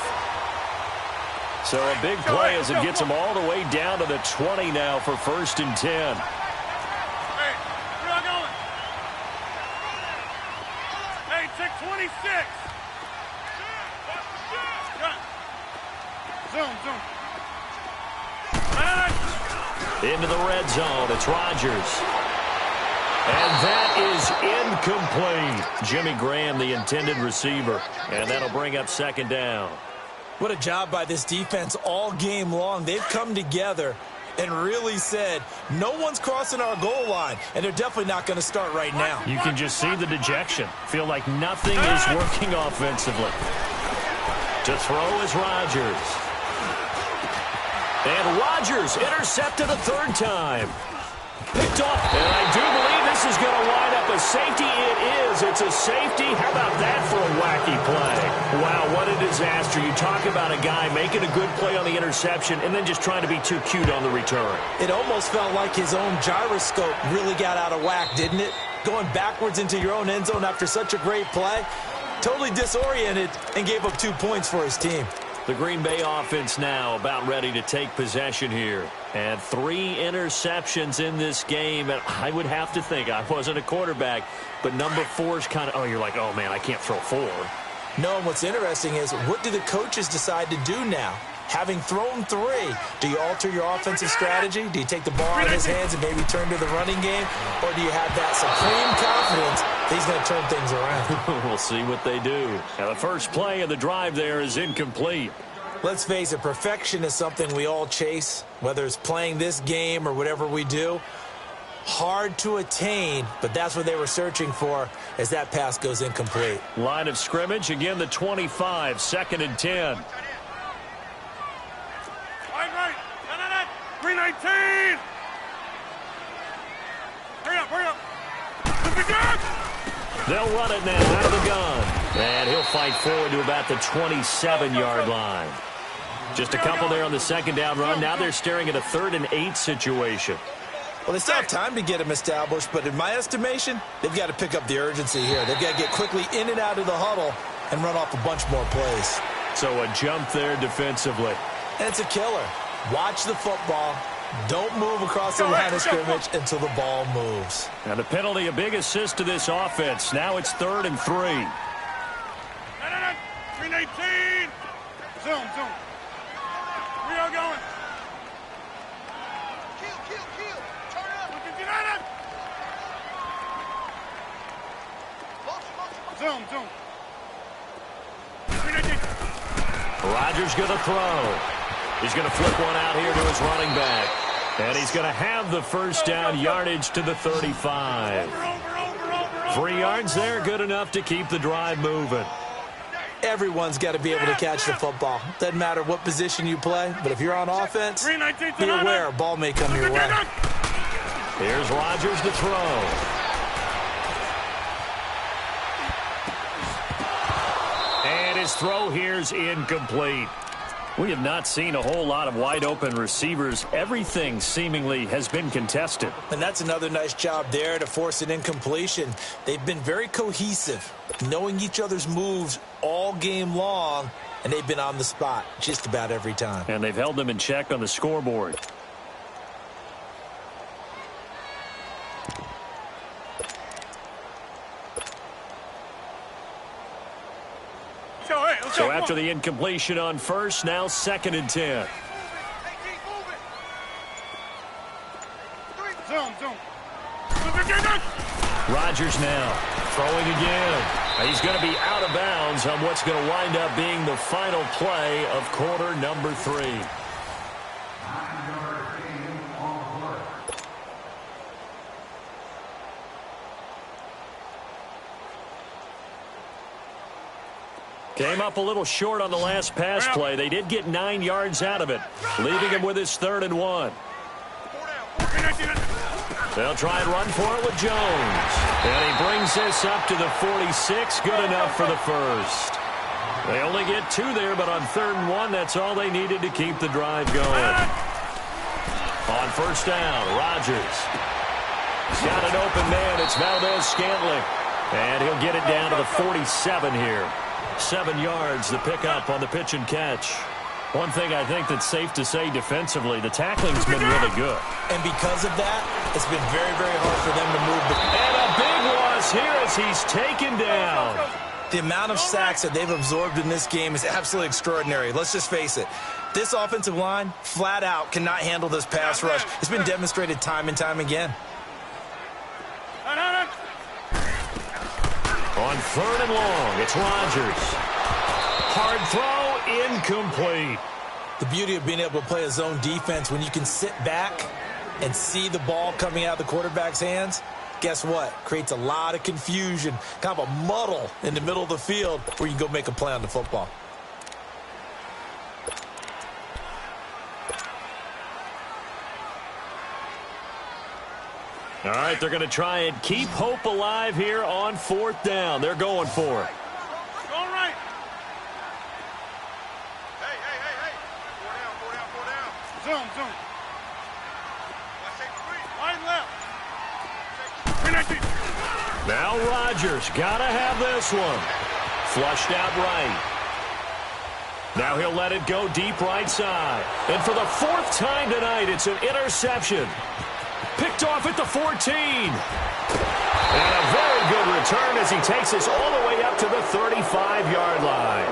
So a big play as it gets him all the way down to the 20 now for 1st and 10. Hey, where y'all going? Hey, check 26. Zoom. Into the red zone. It's Rodgers. And that is incomplete. Jimmy Graham, the intended receiver. And that'll bring up 2nd down. What a job by this defense all game long. They've come together and really said, no one's crossing our goal line, and they're definitely not going to start right now. You can just see the dejection. Feel like nothing is working offensively. To throw is Rodgers. And Rodgers intercepted a 3rd time. Picked off, and I do believe this is going to wind up a safety. It is. It's a safety. How about that for a wacky play? Wow, what a disaster. You talk about a guy making a good play on the interception and then just trying to be too cute on the return. It almost felt like his own gyroscope really got out of whack, didn't it? Going backwards into your own end zone after such a great play. Totally disoriented and gave up 2 points for his team. The Green Bay offense now about ready to take possession here. And 3 interceptions in this game. And I would have to think, I wasn't a quarterback, but number 4 is kind of, you're like, oh, man, I can't throw 4. No, and what's interesting is, what do the coaches decide to do now? Having thrown 3, do you alter your offensive strategy? Do you take the ball out of his hands and maybe turn to the running game? Or do you have that supreme confidence that he's going to turn things around? We'll see what they do. Now, the first play of the drive there is incomplete. Let's face it, perfection is something we all chase, whether it's playing this game or whatever we do. Hard to attain, but that's what they were searching for as that pass goes incomplete. Line of scrimmage, again the 25, 2nd and 10. Right. 319. Hurry up. They'll run it now out of the gun. And he'll fight forward to about the 27-yard line. Just a couple there on the 2nd down run. Now they're staring at a 3rd and 8 situation. Well, they still have time to get him established, but in my estimation, they've got to pick up the urgency here. They've got to get quickly in and out of the huddle and run off a bunch more plays. So a jump there defensively. And it's a killer. Watch the football. Don't move across the line of scrimmage until the ball moves. Now the penalty, a big assist to this offense. Now it's 3rd and 3. 319. Zoom. Where y'all going? Kill. Turn up. Zoom. 319. Rodgers going to throw. He's going to flip one out here to his running back. And he's going to have the 1st down yardage to the 35. 3 yards there, good enough to keep the drive moving. Everyone's got to be able to catch the football. Doesn't matter what position you play, but if you're on offense, be aware a ball may come your way. Here's Rodgers to throw. And his throw here's incomplete. We have not seen a whole lot of wide-open receivers. Everything seemingly has been contested. And that's another nice job there to force an incompletion. They've been very cohesive, knowing each other's moves all game long, and they've been on the spot just about every time. And they've held them in check on the scoreboard. So after the incompletion on 1st, now 2nd and 10. Rodgers now throwing again. He's going to be out of bounds on what's going to wind up being the final play of quarter number 3. Came up a little short on the last pass play. They did get 9 yards out of it, leaving him with his 3rd and 1. They'll try and run for it with Jones. And he brings this up to the 46. Good enough for the first. They only get 2 there, but on 3rd and 1, that's all they needed to keep the drive going. On 1st down, Rodgers. Got an open man. It's Valdez-Scantling. And he'll get it down to the 47 here. 7 yards, the pickup on the pitch and catch. One thing I think that's safe to say defensively, the tackling's been really good. And because of that, it's been very, very hard for them to move. And a big loss here as he's taken down. The amount of sacks that they've absorbed in this game is absolutely extraordinary. Let's just face it. This offensive line, flat out, cannot handle this pass rush. It's been demonstrated time and time again. On 3rd and long, it's Rodgers. Hard throw, incomplete. The beauty of being able to play a zone defense when you can sit back and see the ball coming out of the quarterback's hands, guess what? Creates a lot of confusion, kind of a muddle in the middle of the field where you can go make a play on the football. All right, they're going to try and keep hope alive here on 4th down. They're going for it. Going right. Hey. 4 down. Zone. Line left. Now Rodgers got to have this one. Flushed out right. Now he'll let it go deep right side. And for the 4th time tonight, it's an interception. Picked off at the 14. And a very good return as he takes us all the way up to the 35-yard line.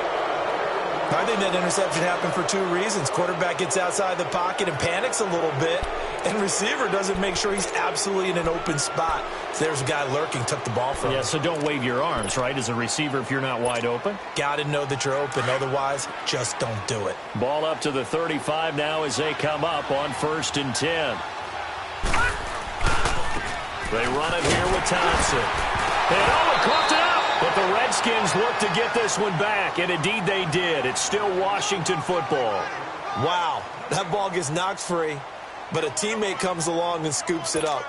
I think that interception happened for 2 reasons. Quarterback gets outside the pocket and panics a little bit, and receiver doesn't make sure he's absolutely in an open spot. So there's a guy lurking, took the ball from him. Yeah, so don't wave your arms, right, as a receiver if you're not wide open. Got to know that you're open. Otherwise, just don't do it. Ball up to the 35 now as they come up on 1st and 10. They run it here with Thompson. And coughed it up. But the Redskins look to get this one back, and indeed they did. It's still Washington football. Wow, that ball gets knocked free, but a teammate comes along and scoops it up.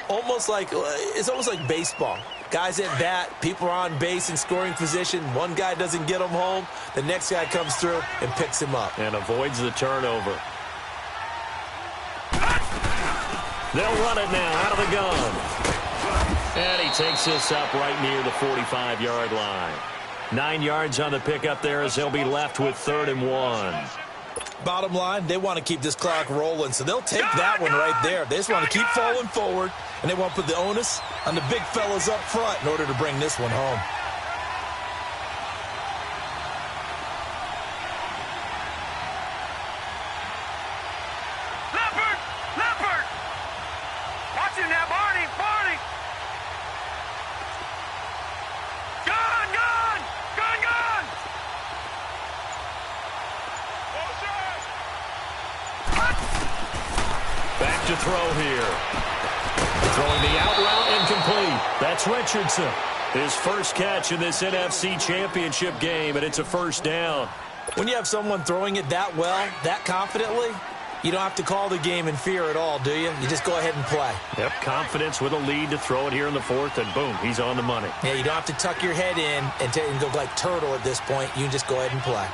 It's almost like baseball. Guys at bat, people are on base in scoring position. One guy doesn't get him home. The next guy comes through and picks him up. And avoids the turnover. They'll run it now out of the gun. And he takes this up right near the 45-yard line. 9 yards on the pickup there as they'll be left with 3rd and 1. Bottom line, they want to keep this clock rolling, so they'll take that one right there. They just want to keep falling forward, and they want to put the onus on the big fellas up front in order to bring this one home. Leopard! Watch him now, Barney! Gun! Back to throw here. Throwing the out route incomplete. That's Richardson. His first catch in this NFC Championship game, and it's a 1st down. When you have someone throwing it that well, that confidently, you don't have to call the game in fear at all, do you? You just go ahead and play. Yep, confidence with a lead to throw it here in the 4th, and boom, he's on the money. Yeah, you don't have to tuck your head in and go like turtle at this point. You can just go ahead and play.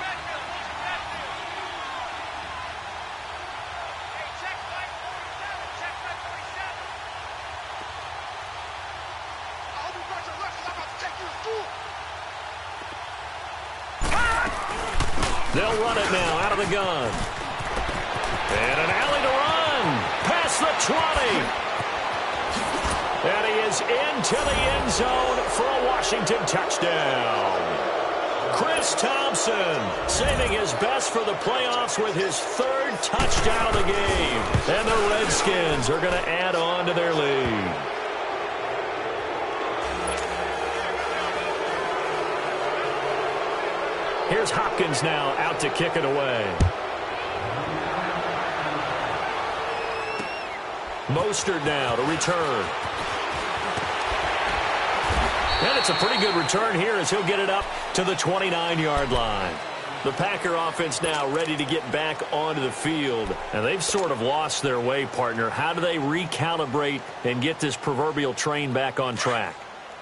They'll run it now out of the gun. And an alley to run. Past the 20. And he is into the end zone for a Washington touchdown. Chris Thompson saving his best for the playoffs with his 3rd touchdown of the game. And the Redskins are going to add on to their lead. Here's Hopkins now out to kick it away. Mostert now to return. And it's a pretty good return here as he'll get it up to the 29-yard line. The Packer offense now ready to get back onto the field. And they've sort of lost their way, partner. How do they recalibrate and get this proverbial train back on track?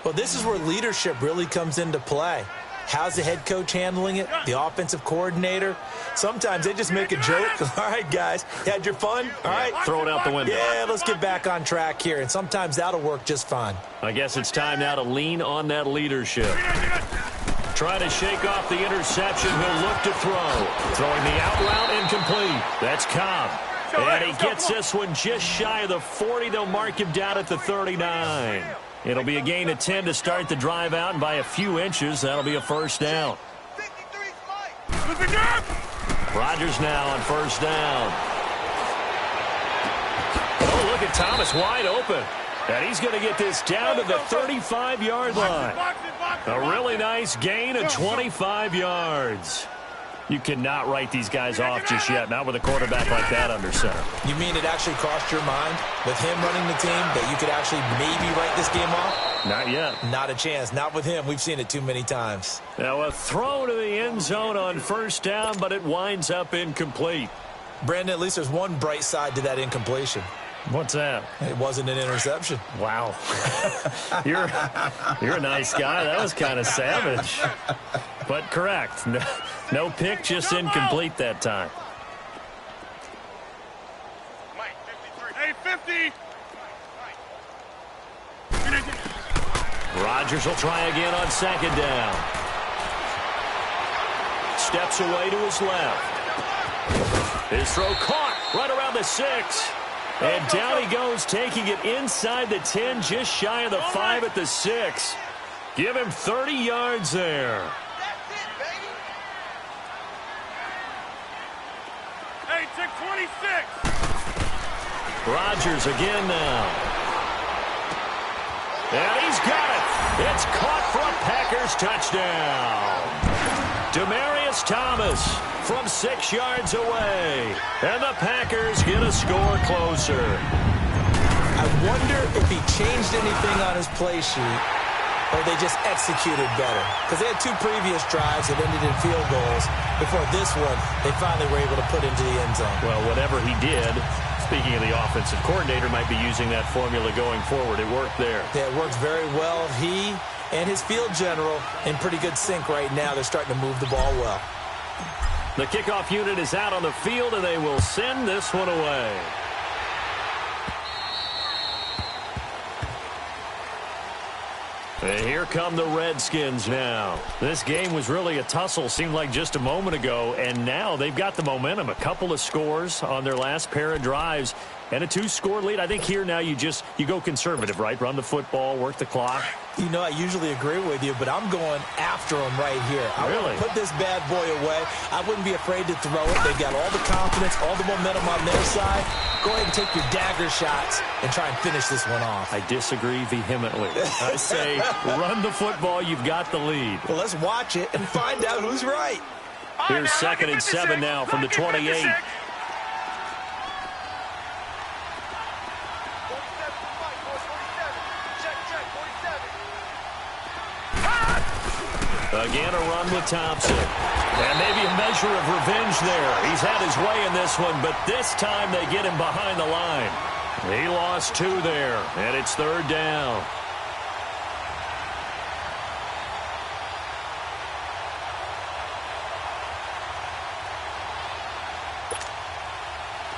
Well, this is where leadership really comes into play. How's the head coach handling it? The offensive coordinator? Sometimes they just make a joke. All right, guys, you had your fun? All right. Throw it out the window. Yeah, let's get back on track here. And sometimes that'll work just fine. I guess it's time now to lean on that leadership. Trying to shake off the interception. He'll look to throw. Throwing the out route incomplete. That's Cobb. And he gets this one just shy of the 40. They'll mark him down at the 39. It'll be a gain of 10 to start the drive out, and by a few inches, that'll be a first down. Rodgers now on first down. Oh, look at Thomas wide open. And he's going to get this down to the 35-yard line. A really nice gain of 25 yards. You cannot write these guys off just yet, not with a quarterback like that under center. You mean it actually crossed your mind with him running the team that you could actually maybe write this game off? Not yet. Not a chance. Not with him. We've seen it too many times. Now a throw to the end zone on first down, but it winds up incomplete. Brandon, at least there's one bright side to that incompletion. What's that? It wasn't an interception. Wow. You're a nice guy. That was kind of savage. But correct. No pick, just incomplete that time. Hey, 50. Rodgers will try again on second down. Steps away to his left. His throw caught right around the 6. And down he goes, taking it inside the 10, just shy of the 5 at the 6. Give him 30 yards there. That's it, baby. Hey, check 26. Rodgers again now. And he's got it. It's caught for a Packers touchdown. Demaryius Thomas from 6 yards away. And the Packers get a score closer. I wonder if he changed anything on his play sheet or they just executed better. Because they had 2 previous drives that ended in field goals. Before this one, they finally were able to put into the end zone. Well, whatever he did, speaking of the offensive coordinator, might be using that formula going forward. It worked there. Yeah, it worked very well. He and his field general in pretty good sync right now. They're starting to move the ball well. The kickoff unit is out on the field, and they will send this one away. And here come the Redskins now. This game was really a tussle, seemed like just a moment ago, and now they've got the momentum. A couple of scores on their last pair of drives and a 2-score lead. I think here now you go conservative, right? Run the football, work the clock. You know, I usually agree with you, but I'm going after him right here. I really want to put this bad boy away. I wouldn't be afraid to throw it. They've got all the confidence, all the momentum on their side. Go ahead and take your dagger shots and try and finish this one off. I disagree vehemently. I say run the football. You've got the lead. Well, let's watch it and find out who's right. Here's 2nd and 7 now from the 28. Again, a run with Thompson. And maybe a measure of revenge there. He's had his way in this one, but this time they get him behind the line. He lost 2 there, and it's 3rd down.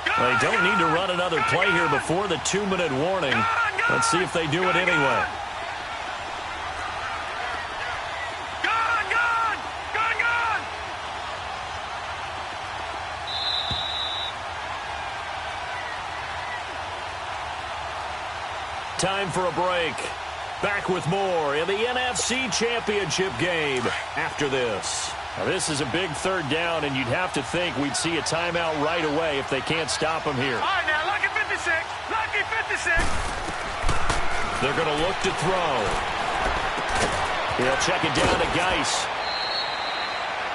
They don't need to run another play here before the 2-minute warning. Let's see if they do it anyway. Time for a break. Back with more in the NFC Championship game after this. Now, this is a big 3rd down, and you'd have to think we'd see a timeout right away if they can't stop him here. All right, now, lucky 56. Lucky 56. They're going to look to throw. He'll check it down to Geis.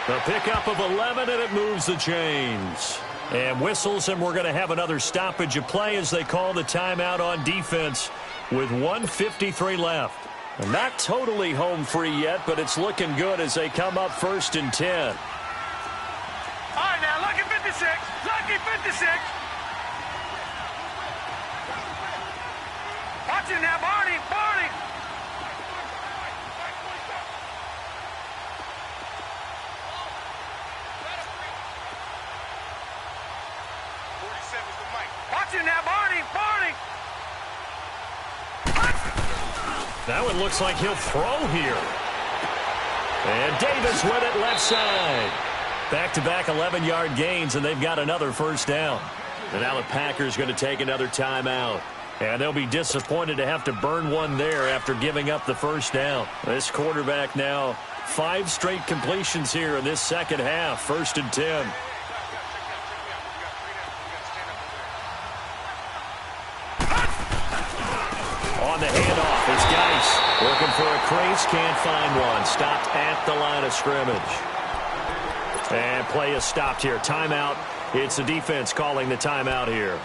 The pickup of 11, and it moves the chains. And whistles, and we're going to have another stoppage of play as they call the timeout on defense with 1:53 left. Not totally home free yet, but it's looking good as they come up 1st and 10. All right, now, lucky 56. Lucky 56. Watch it now, Barney. Barney. 47's the mic. Watch it now, Barney. Barney. That one looks like he'll throw here. And Davis with it left side. Back-to-back 11-yard gains, and they've got another first down. And now the Packers going to take another timeout. And they'll be disappointed to have to burn one there after giving up the first down. This quarterback now 5 straight completions here in this second half. 1st and 10. On the handoff, it's Geis. Looking for a crease, can't find one. Stopped at the line of scrimmage. And play is stopped here. Timeout. It's the defense calling the timeout here,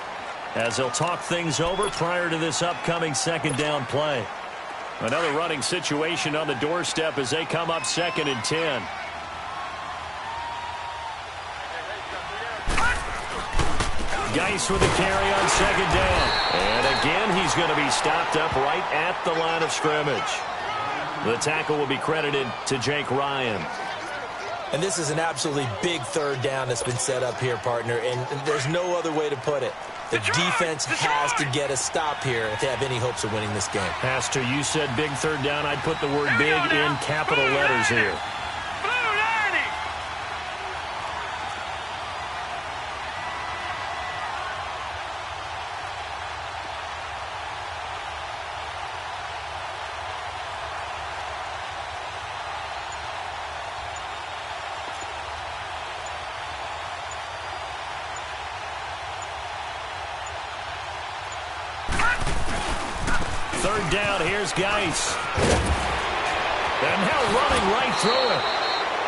as they'll talk things over prior to this upcoming second down play. Another running situation on the doorstep as they come up 2nd and 10. Geis with a carry on 2nd down. And again, he's going to be stopped up right at the line of scrimmage. The tackle will be credited to Jake Ryan. And this is an absolutely big 3rd down that's been set up here, partner, and there's no other way to put it. The defense has to get a stop here if they have any hopes of winning this game. Pastor, you said big 3rd down. I'd put the word big in capital letters here. Third down, here's Geis. And now running right through it.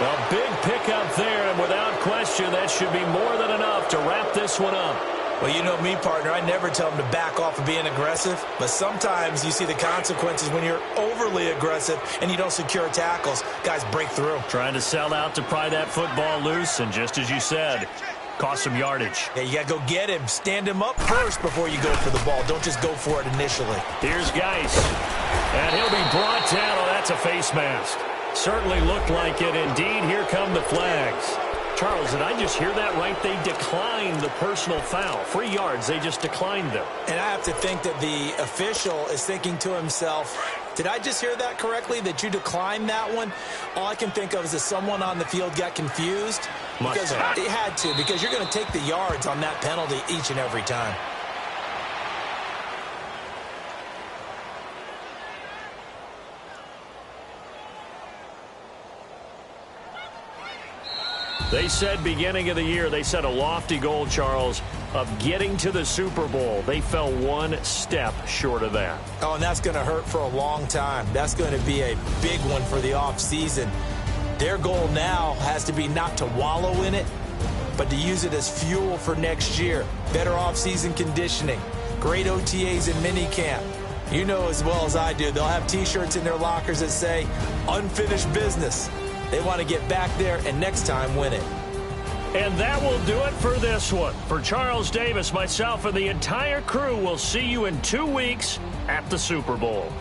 A big pickup there, and without question, that should be more than enough to wrap this one up. Well, you know me, partner. I never tell them to back off of being aggressive, but sometimes you see the consequences when you're overly aggressive and you don't secure tackles. Guys break through. Trying to sell out to pry that football loose, and just as you said, cost some yardage. Yeah, you got to go get him. Stand him up first before you go for the ball. Don't just go for it initially. Here's Geis. And he'll be brought down. Oh, that's a face mask. Certainly looked like it. Indeed, here come the flags. Charles, did I just hear that right? They declined the personal foul. 3 yards, they just declined them. And I have to think that the official is thinking to himself, did I just hear that correctly, that you declined that one? All I can think of is that someone on the field got confused. Because it had to, because you're going to take the yards on that penalty each and every time. They said beginning of the year, they set a lofty goal, Charles, of getting to the Super Bowl. They fell one step short of that. Oh, and that's going to hurt for a long time. That's going to be a big one for the offseason. Their goal now has to be not to wallow in it, but to use it as fuel for next year. Better offseason conditioning, great OTAs and minicamp. You know as well as I do, they'll have T-shirts in their lockers that say, unfinished business. They want to get back there and next time win it. And that will do it for this one. For Charles Davis, myself, and the entire crew, we'll see you in 2 weeks at the Super Bowl.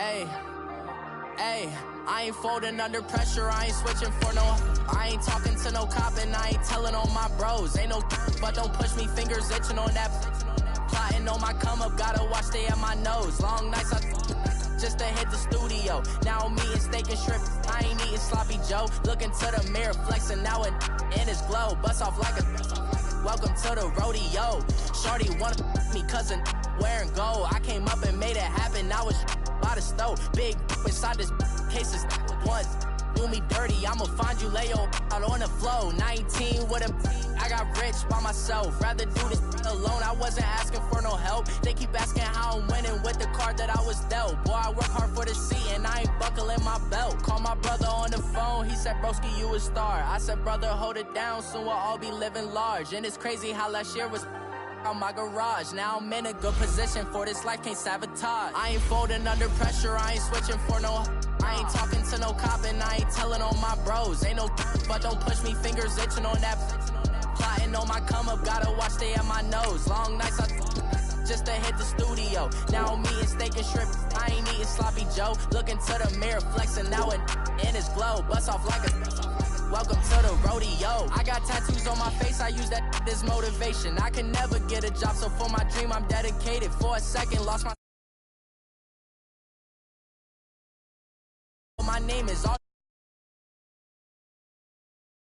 Ayy, I ain't folding under pressure, I ain't switching for no. I ain't talking to no cop and I ain't telling on my bros. Ain't no but don't push me, fingers itching on that. Plotting on my come up, gotta watch stay at my nose. Long nights just to hit the studio. Now I'm eating steak and shrimp, I ain't eating sloppy Joe. Looking to the mirror, flexing now and in his glow. Bust off like a welcome to the rodeo. Shorty wanna me cousin wearing gold. I came up and made it happen, now it's by the stove. Big inside this case is once. Do me dirty, I'ma find you, lay your out on the floor. 19 with a, I got rich by myself. Rather do this alone, I wasn't asking for no help. They keep asking how I'm winning with the card that I was dealt. Boy, I work hard for the seat and I ain't buckling my belt. Call my brother on the phone, he said, broski, you a star. I said, brother, hold it down, soon we'll all be living large. And it's crazy how last year was on my garage. Now I'm in a good position for this life, can't sabotage. I ain't folding under pressure, I ain't switching for no. I ain't talking to no cop and I ain't telling on my bros. Ain't no but don't push me, fingers itching on that. Plotting on my come up, gotta watch stay at my nose. Long nights just to hit the studio. Now I'm eating steak and shrimp, I ain't eating sloppy Joe. Looking to the mirror, flexing now and in his glow. Bust off like a welcome to the rodeo. I got tattoos on my face, I use that as motivation. I can never get a job, so for my dream I'm dedicated. For a second, lost my name is all